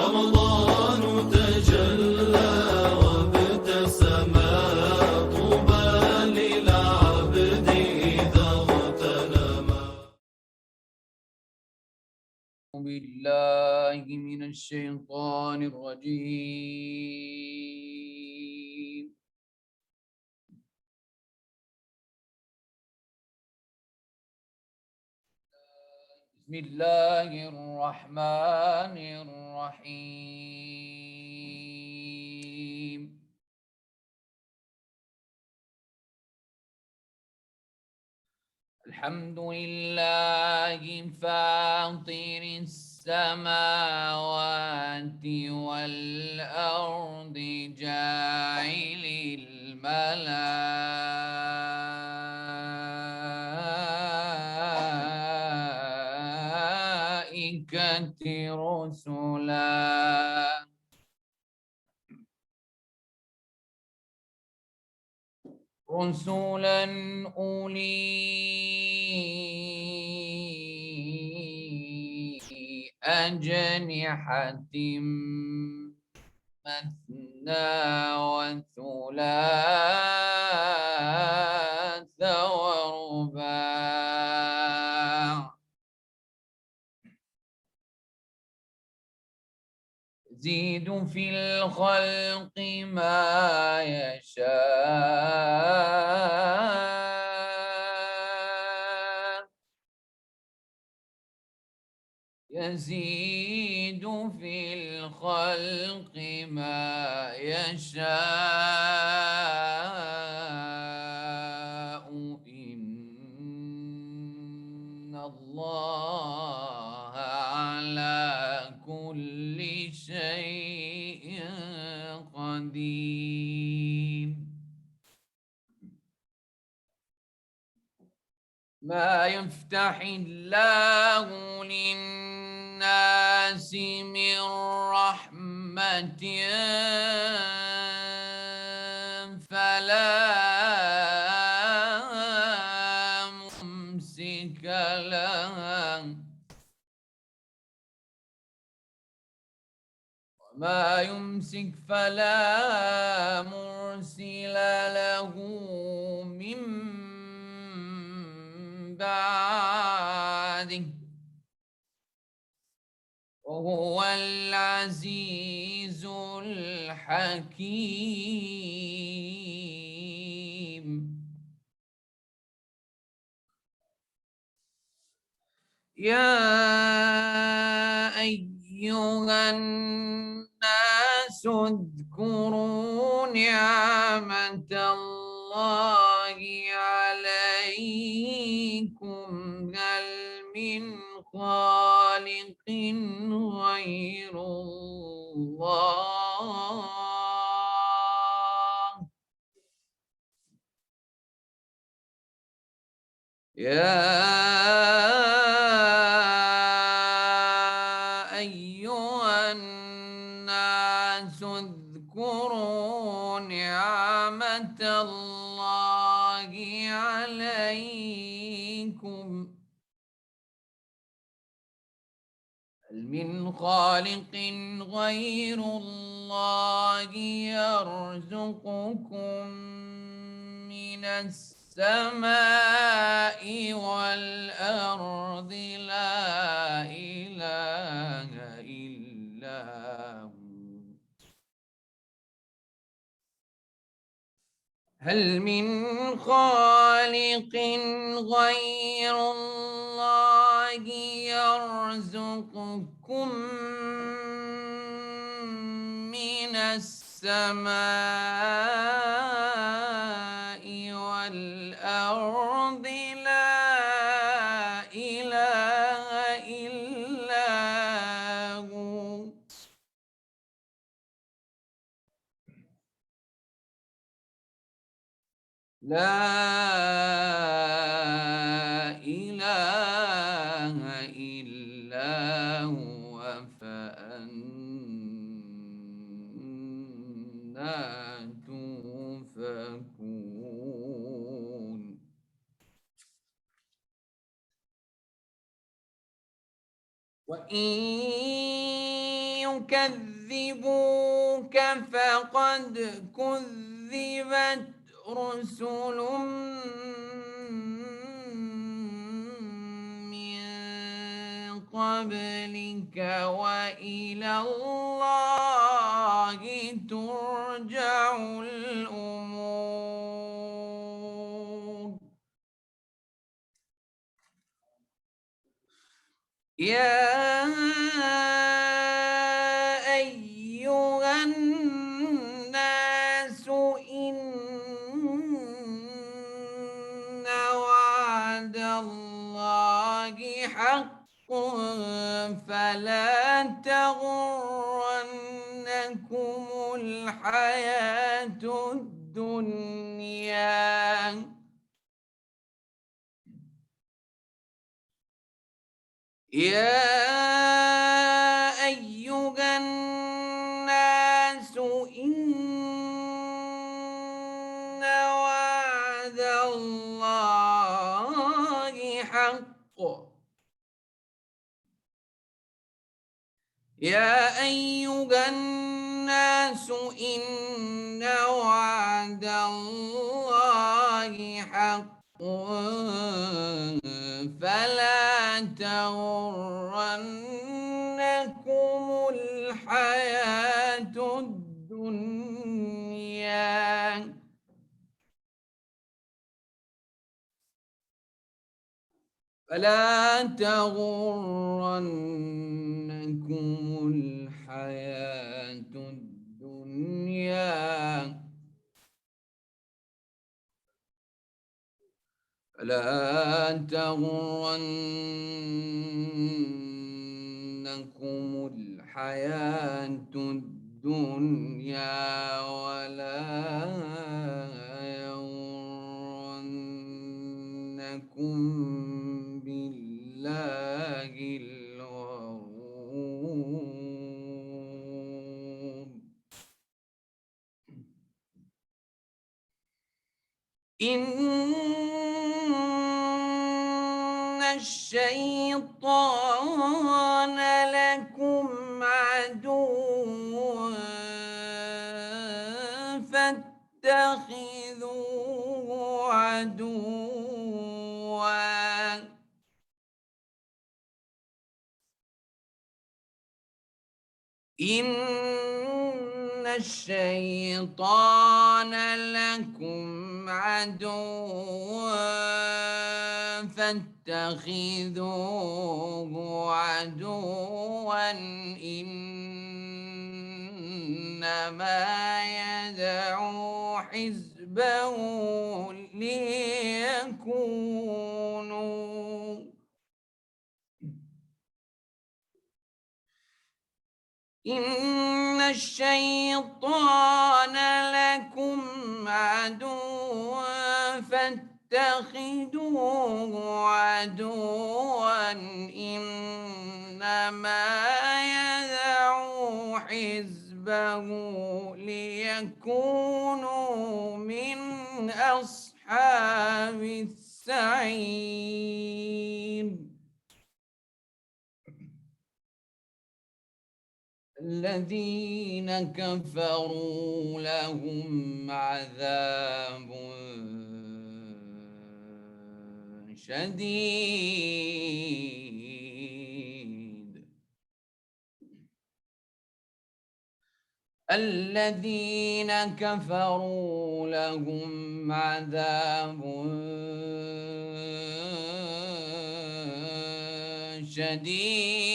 رمضان تجلى وابتسم طوبى للعبد إذا اغتنم. بالله من الشيطان الرجيم. بسم الله الرحمن الرحيم. الحمد لله فاطر السماوات والأرض جاعل الملائكة رسلا أولي أجنحة مثنى وثلاث ورباع يزيد في الخلق ما يشاء يزيد في الخلق ما يشاء إن الله على كل شيء قدير. ما يفتح الله للناس من رحمة فلا ممسك لها وما يمسك فلا مرسل له من بعده وهو العزيز الحكيم. يا أيها الناس اذكروا نعمة الله عليكم هل من خالق غير الله يا أيها الناس اذكروا نعمة الله عليكم هل من خالق غير الله يرزقكم من السماء والأرض لا إله إلا هو هل من خالق غير الله يرزقكم من السماء والأرض لا إله إلا هو لا إله إلا هو فأنا توفكون. وإن يكذبوك فقد كذبت رسل من قبلك وإلى الله ترجع الأمور. يا أيها الناس إن وعد الله حق فلا تغرنكم الحياة الدنيا. يا أيها الناس إن وعد الله حق. يا أيها الناس إن وعد الله حق فلا تغرنكم الحياة الدنيا. فلا تغرنكم الحياة الدنيا. فلا تغرنكم الحياة الدنيا ولا يغرنكم بالله الغرور. إن الشيطان لكم عدو فاتخذوه عدوا. إن الشيطان لكم عدو فاتخذوه عدوا إنما يدعو حزبه ليكونوا إن الشيطان لكم عدو فاتخذوه عدوا إنما يدعو حزبه ليكونوا من أصحاب السعير. الذين كفروا لهم عذاب شديد. الذين كفروا لهم عذاب شديد.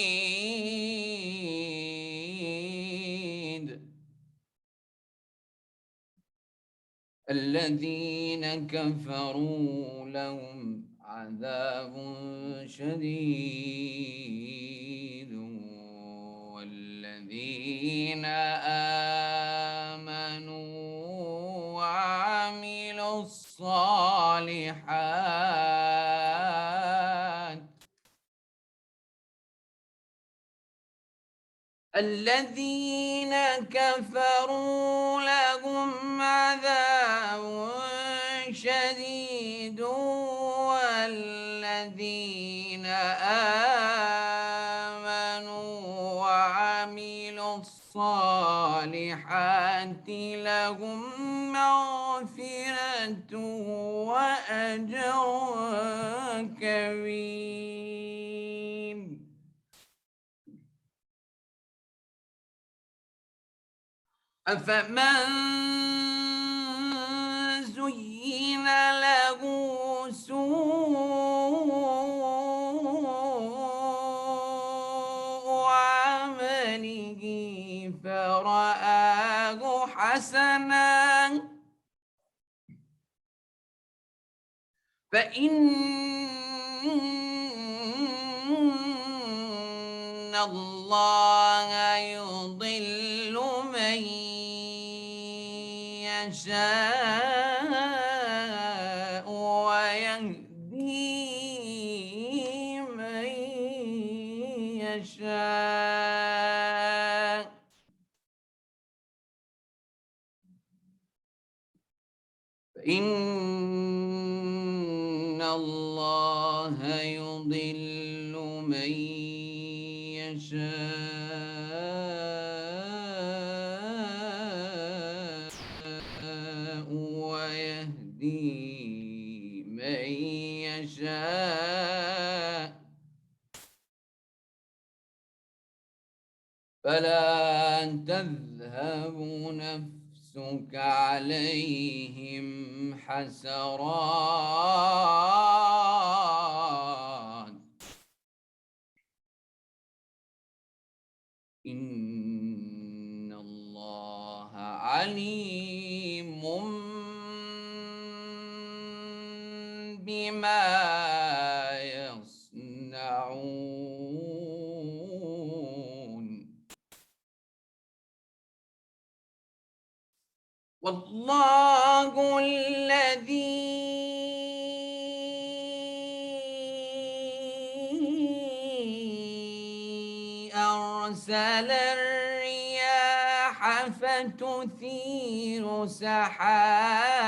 الذين كفروا لهم عذاب شديد والذين آمنوا وعملوا الصالحات الذين كفروا لهم عذاب شديد والذين آمنوا وعملوا الصالحات لهم مغفرة وأجر كريم. أفمن زين له سوء عمله فرآه حسنا فإن الله يضل من يشاء ويهدي من يشاء فإن الله يضل من يشاء ويهدي من يشاء فلا تذهب نفسك عليهم حسرات إن الله عليم بما يصنعون والله الذي أرسل الرياح فتثير سحابا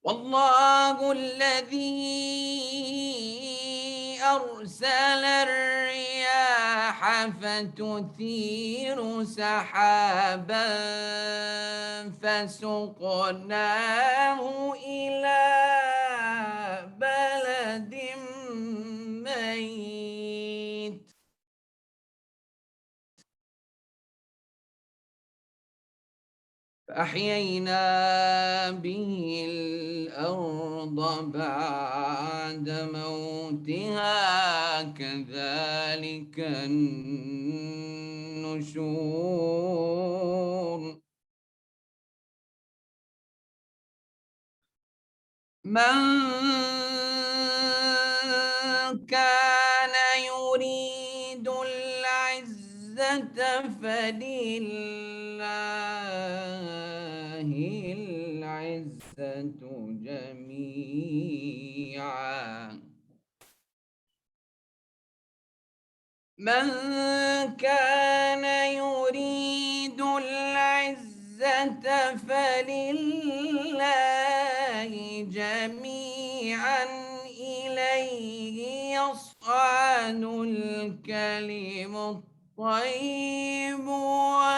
والله الذي أرسل الرياح فتثير سحابا فسقناه إلى بلد ميت فأحيينا به الأرض بعد موتها كذلك النشور من كان يريد العزة فلله العزة جميعا من كان يريد العزة فلله جميعا إليه يصعد الكلم الطيب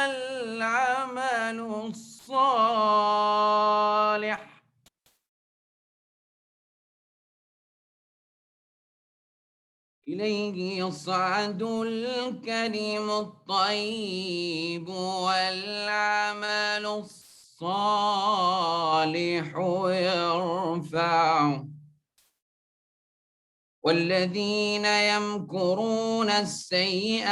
والعمل الصالح إليه يصعد الكلم الطيب والعمل الصالح يرفعه والذين يمكرون السيئات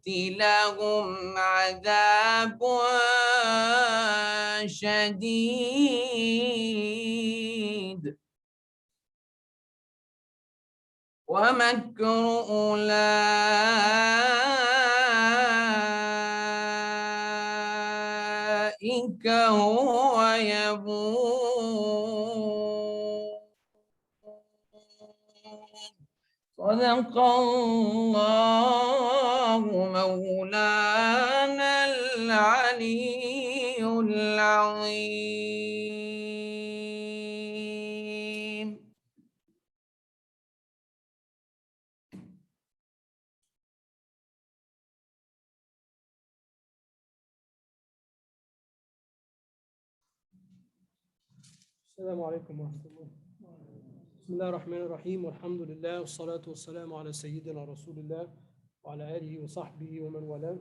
لهم عذاب شديد ومكر أولئك هو يبور صدق الله مولانا العلي العظيم. السلام عليكم ورحمة الله. بسم الله الرحمن الرحيم والحمد لله والصلاة والسلام على سيدنا رسول الله وعلى آله وصحبه ومن والاه.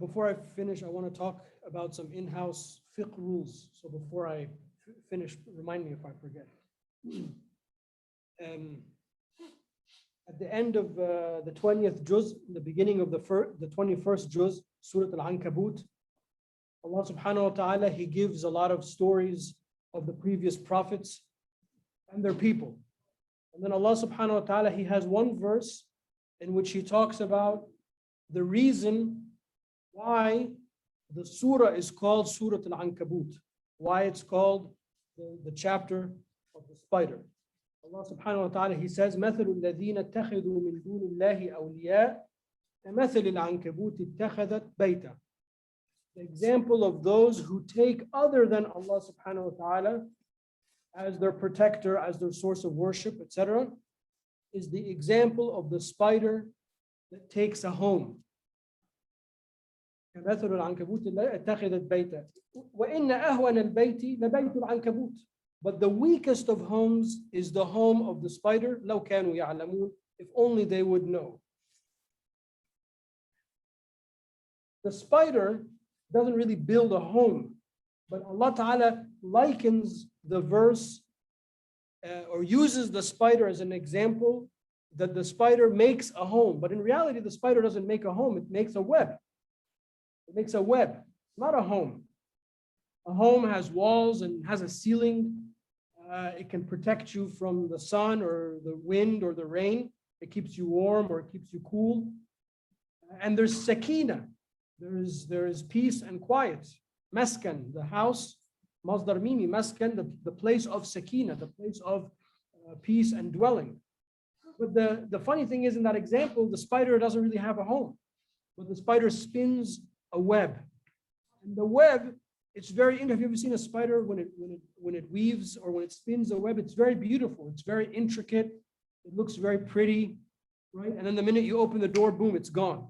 Before I finish, I want to talk about some in-house fiqh rules. So before I finish, remind me if I forget. At the end of the 20th juz, the beginning of the 21st juz, Surah Al-Ankabut, Allah subhanahu wa ta'ala, He gives a lot of stories of the previous prophets and their people. And then Allah subhanahu wa ta'ala, He has one verse in which He talks about the reason why the surah is called Surah Al-Ankabut, why it's called the chapter of the spider. Allah subhanahu wa ta'ala, He says, مَثَلُ الَّذِينَ اتَّخِذُوا مِن دُونِ اللَّهِ أَوْلِيَاءَ كَمَثَلِ الْعَنكَبُوتِ اتَّخَذَتْ بَيْتًا. The example of those who take other than Allah subhanahu wa ta'ala as their protector, as their source of worship, etc., is the example of the spider that takes a home. كمثل العنكبوت اتخذت بيتا وإن أهون البيت لبيت العنكبوت. But the weakest of homes is the home of the spider. لو كانوا يعلمون, if only they would know. The spider doesn't really build a home, but Allah Ta'ala likens the verse or uses the spider as an example that the spider makes a home. But in reality, the spider doesn't make a home, it makes a web. It makes a web, not a home. A home has walls and has a ceiling. It can protect you from the sun or the wind or the rain. It keeps you warm or it keeps you cool. And there's sakina. There is peace and quiet. Maskan, the house, masdar mimi, maskan, the place of sakina, the place of peace and dwelling. But the funny thing is, in that example, the spider doesn't really have a home, but the spider spins a web. And the web, it's very interesting. Have you ever seen a spider when it weaves or when it spins a web? It's very beautiful. It's very intricate. It looks very pretty, right? And then the minute you open the door, boom, it's gone.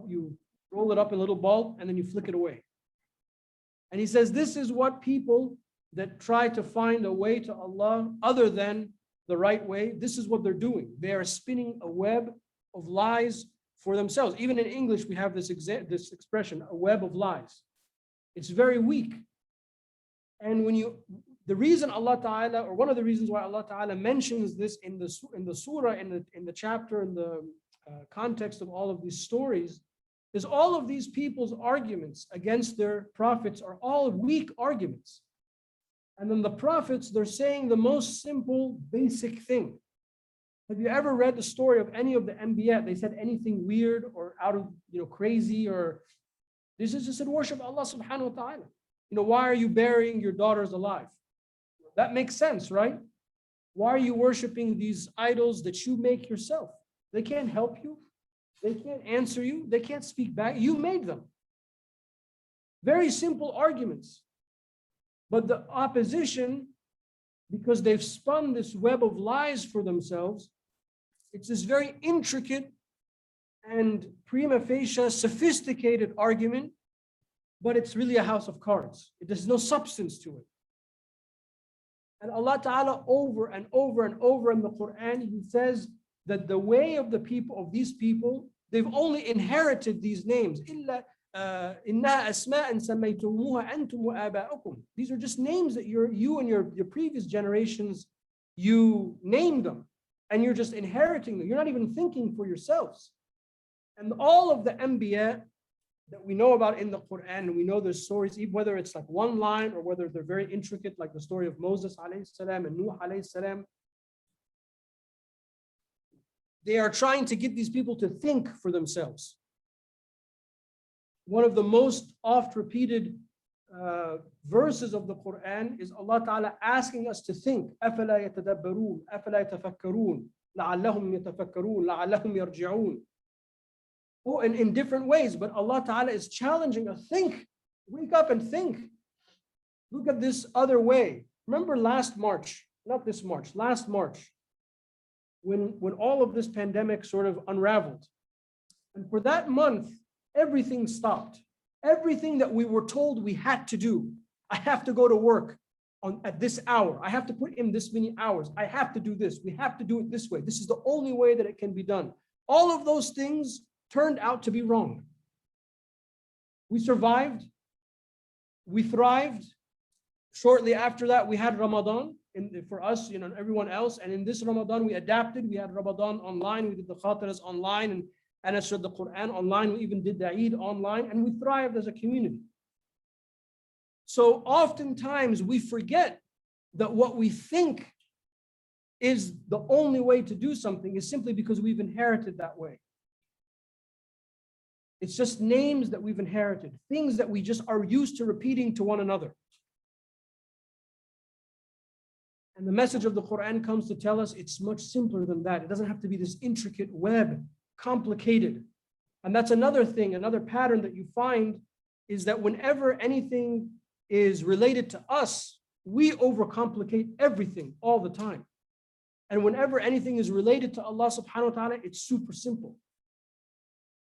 You roll it up in a little ball and then you flick it away. And He says, this is what people that try to find a way to Allah other than the right way, this is what they're doing. They are spinning a web of lies for themselves. Even in English, we have this expression, a web of lies. It's very weak. And the reason Allah Ta'ala, or one of the reasons why Allah Ta'ala mentions this in the surah, in the chapter, in the context of all of these stories, is all of these people's arguments against their prophets are all weak arguments. And then the prophets, they're saying the most simple, basic thing. Have you ever read the story of any of the Anbiya? They said anything weird or out of, crazy, or this is just said, worship Allah subhanahu wa ta'ala. Why are you burying your daughters alive? That makes sense, right? Why are you worshiping these idols that you make yourself? They can't help you. They can't answer you. They can't speak back. You made them. Very simple arguments. But the opposition, because they've spun this web of lies for themselves, it's this very intricate and prima facie sophisticated argument, but it's really a house of cards. There's no substance to it. And Allah Ta'ala over and over and over in the Quran, He says that the way of the people, of these people, they've only inherited these names. إِنَّهَا أَسْمَاءً سَمَّيْتُمُوهَا أَنْتُمْ وَآبَاؤُكُمْ. These are just names that you and your previous generations, you named them, and you're just inheriting them. You're not even thinking for yourselves. And all of the Anbiya that we know about in the Quran, and we know there's stories, whether it's like one line or whether they're very intricate, like the story of Moses alayhi salam and Nuh alayhi salam, they are trying to get these people to think for themselves. One of the most oft repeated verses of the Quran is Allah Ta'ala asking us to think. أَفَلَا يَتَدَبَّرُونَ أَفَلَا يَتَفَكَّرُونَ لَعَلَّهُمْ يَتَفَكَّرُونَ لَعَلَّهُمْ يَرْجِعُونَ. Oh, and in different ways, but Allah Ta'ala is challenging us. Think, wake up and think. Look at this other way. Remember last March, not this March, last March, when all of this pandemic sort of unraveled. And for that month, everything stopped. Everything that we were told we had to do, I have to go to work at this hour. I have to put in this many hours. I have to do this. We have to do it this way. This is the only way that it can be done. All of those things turned out to be wrong. We survived. We thrived. Shortly after that, we had Ramadan for us, and everyone else. And in this Ramadan, we adapted. We had Ramadan online. We did the khatiras online, and Anas read the Quran online. We even did the Eid online, and we thrived as a community. So oftentimes we forget that what we think is the only way to do something is simply because we've inherited that way. It's just names that we've inherited, things that we just are used to repeating to one another. And the message of the Quran comes to tell us it's much simpler than that. It doesn't have to be this intricate web, complicated. And that's another thing, another pattern that you find is that whenever anything is related to us, we overcomplicate everything all the time. And whenever anything is related to Allah subhanahu wa ta'ala, it's super simple.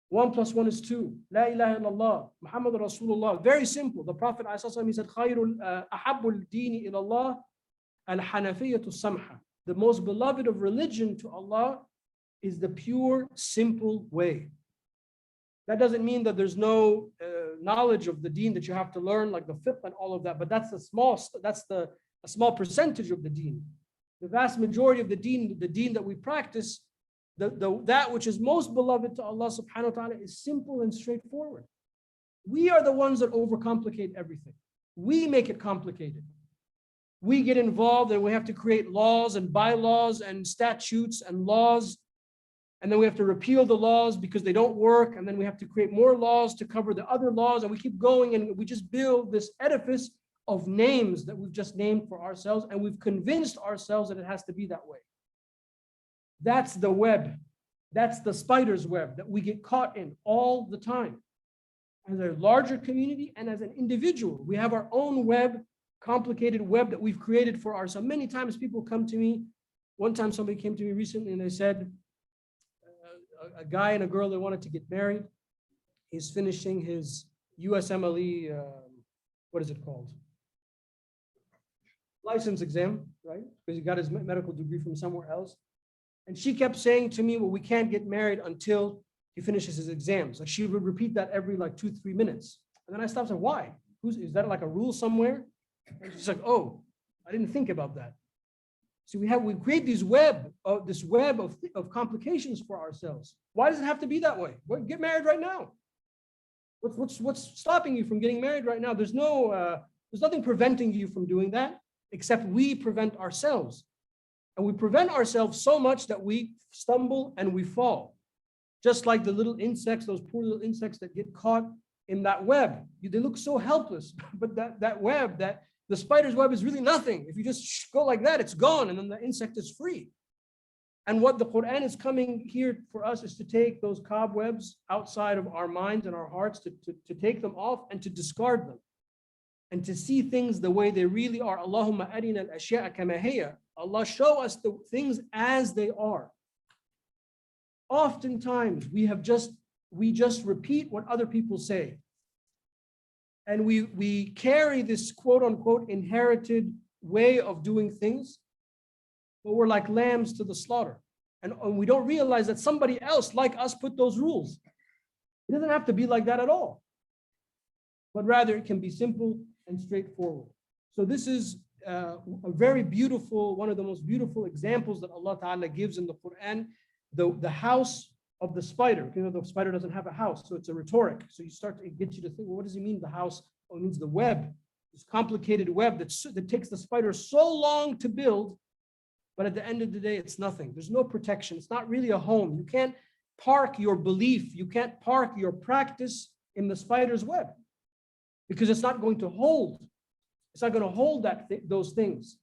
1 + 1 is 2. La ilaha illallah, Muhammad Rasulullah. Very simple. The Prophet ﷺ, he said, Ahabbul dini ilallah al-hanafiyyatu samha. The most beloved of religion to Allah is the pure, simple way. That doesn't mean that there's no knowledge of the deen that you have to learn, like the fiqh and all of that, but that's a small percentage of the deen. The vast majority of the deen that we practice, that which is most beloved to Allah subhanahu wa ta'ala is simple and straightforward. We are the ones that overcomplicate everything. We make it complicated. We get involved and we have to create laws and bylaws and statutes and laws. And then we have to repeal the laws because they don't work. And then we have to create more laws to cover the other laws. And we keep going and we just build this edifice of names that we've just named for ourselves. And we've convinced ourselves that it has to be that way. That's the web. That's the spider's web that we get caught in all the time. As a larger community and as an individual, we have our own web, complicated web that we've created for ourselves. Many times people come to me. One time somebody came to me recently and they said, a guy and a girl that wanted to get married. He's finishing his USMLE, what is it called? License exam, right? Because he got his medical degree from somewhere else. And she kept saying to me, well, we can't get married until he finishes his exams. Like she would repeat that every 2-3 minutes. And then I stopped and said, why? Is that like a rule somewhere? And she's like, oh, I didn't think about that. So we create this web of complications for ourselves. Why does it have to be that way? Well, get married right now. What's stopping you from getting married right now? There's nothing preventing you from doing that, except we prevent ourselves. And we prevent ourselves so much that we stumble and we fall. Just like the little insects, those poor little insects that get caught in that web. They look so helpless, but that web, the spider's web is really nothing. If you just go like that, it's gone, and then the insect is free. And what the Quran is coming here for us is to take those cobwebs outside of our minds and our hearts, to take them off and to discard them, and to see things the way they really are. Allahumma arina al-ashya'a kama hiya. Allah, show us the things as they are. Oftentimes we just repeat what other people say. And we carry this quote unquote inherited way of doing things, but we're like lambs to the slaughter. And we don't realize that somebody else like us put those rules. It doesn't have to be like that at all, but rather it can be simple and straightforward. So this is a very beautiful, one of the most beautiful examples that Allah Ta'ala gives in the Quran, the house of the spider. The spider doesn't have a house, so it's a rhetoric. So it gets you to think, well, what does he mean the house? Oh, it means the web, this complicated web that takes the spider so long to build, but at the end of the day, it's nothing. There's no protection. It's not really a home. You can't park your belief. You can't park your practice in the spider's web because it's not going to hold. It's not going to hold those things.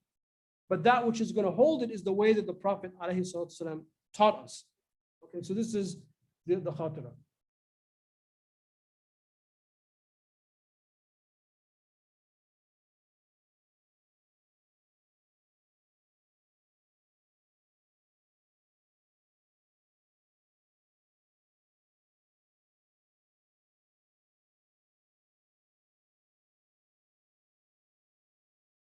But that which is going to hold it is the way that the Prophet ﷺ taught us. Okay, so this is the khatira.